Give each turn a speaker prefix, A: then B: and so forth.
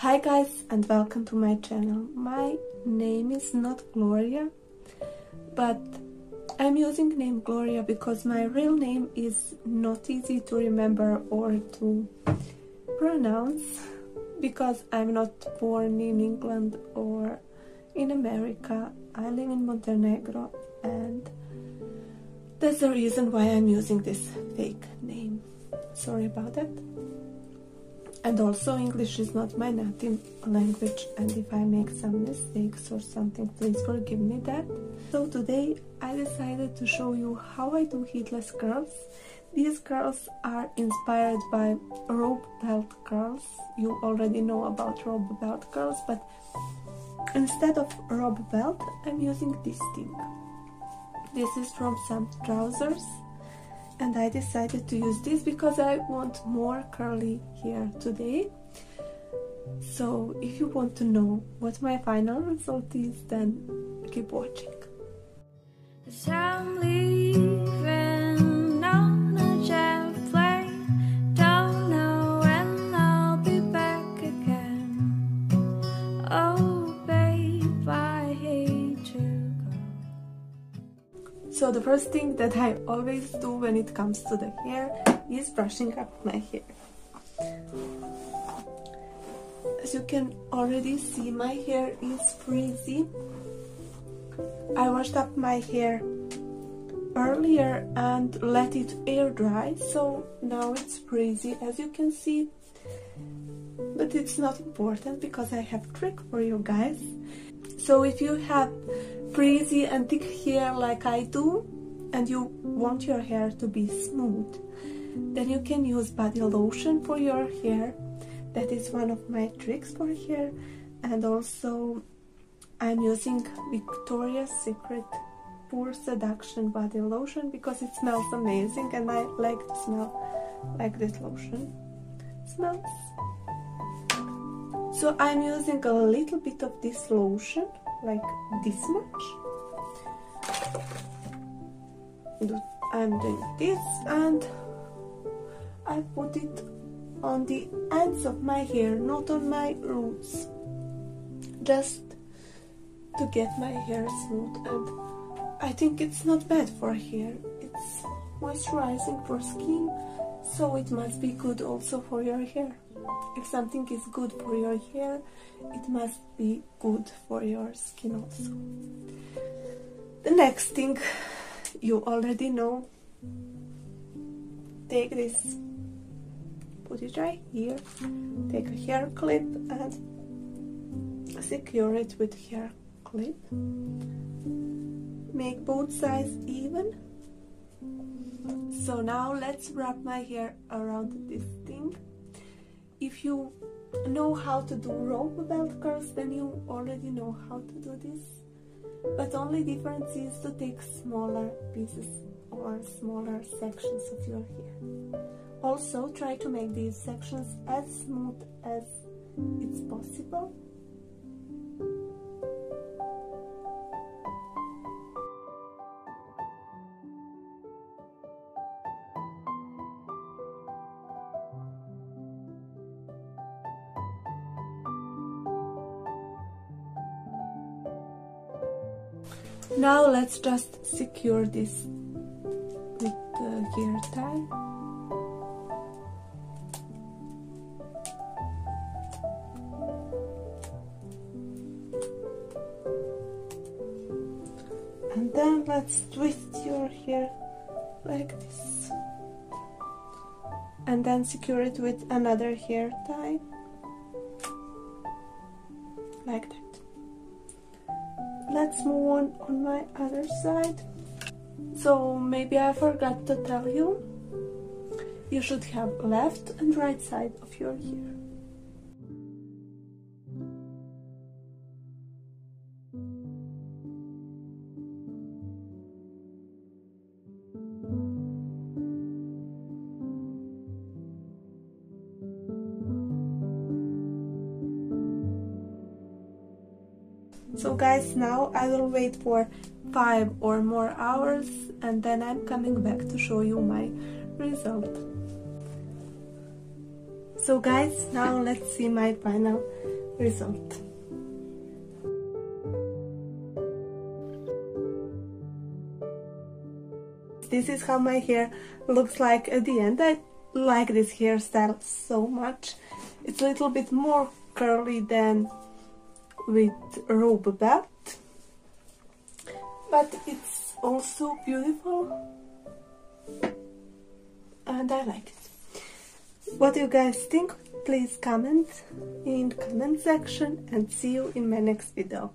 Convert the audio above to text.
A: Hi guys, and welcome to my channel. My name is not Gloria, but I'm using name Gloria because my real name is not easy to remember or to pronounce, because I'm not born in England or in America. I live in Montenegro, and that's the reason why I'm using this fake name. Sorry about that. And also, English is not my native language, and if I make some mistakes or something, please forgive me that. So today I decided to show you how I do heatless curls. These curls are inspired by rope belt curls. You already know about rope belt curls, but instead of rope belt, I'm using this thing. This is from some trousers. And I decided to use this because I want more curly hair today. So if you want to know what my final result is, then keep watching.
B: I'm leaving on a jet plane, don't know when I'll be back again. Oh babe, I hate to go.
A: So the first thing that I always do when it comes to the hair is brushing up my hair. As you can already see, my hair is frizzy. I washed up my hair earlier and let it air dry, so now it's frizzy, as you can see. But it's not important because I have a trick for you guys. So if you have frizzy and thick hair like I do, and you want your hair to be smooth, then you can use body lotion for your hair. That is one of my tricks for hair. And also I'm using Victoria's Secret Pure Seduction body lotion because it smells amazing and I like to smell like this lotion smells. So I'm using a little bit of this lotion, like this much. I'm doing this, and I put it on the ends of my hair, not on my roots, just to get my hair smooth. And I think it's not bad for hair. It's moisturizing for skin, so it must be good also for your hair. If something is good for your hair, it must be good for your skin also. The next thing you already know. Take this, put it right here, take a hair clip and secure it with hair clip. Make both sides even. So now let's wrap my hair around this thing. If you know how to do rope belt curls, then you already know how to do this. But only difference is to take smaller pieces or smaller sections of your hair. Also try to make these sections as smooth as it's possible. Now let's just secure this with the hair tie. And then let's twist your hair like this. And then secure it with another hair tie. Like that. Let's move on my other side. So maybe I forgot to tell you, you should have left and right side of your hair. So guys, now I will wait for 5 or more hours and then I'm coming back to show you my result. So guys, now let's see my final result. This is how my hair looks like at the end. I like this hairstyle so much. It's a little bit more curly than with robe belt, but it's also beautiful and I like it. What do you guys think? Please comment in the comment section and see you in my next video.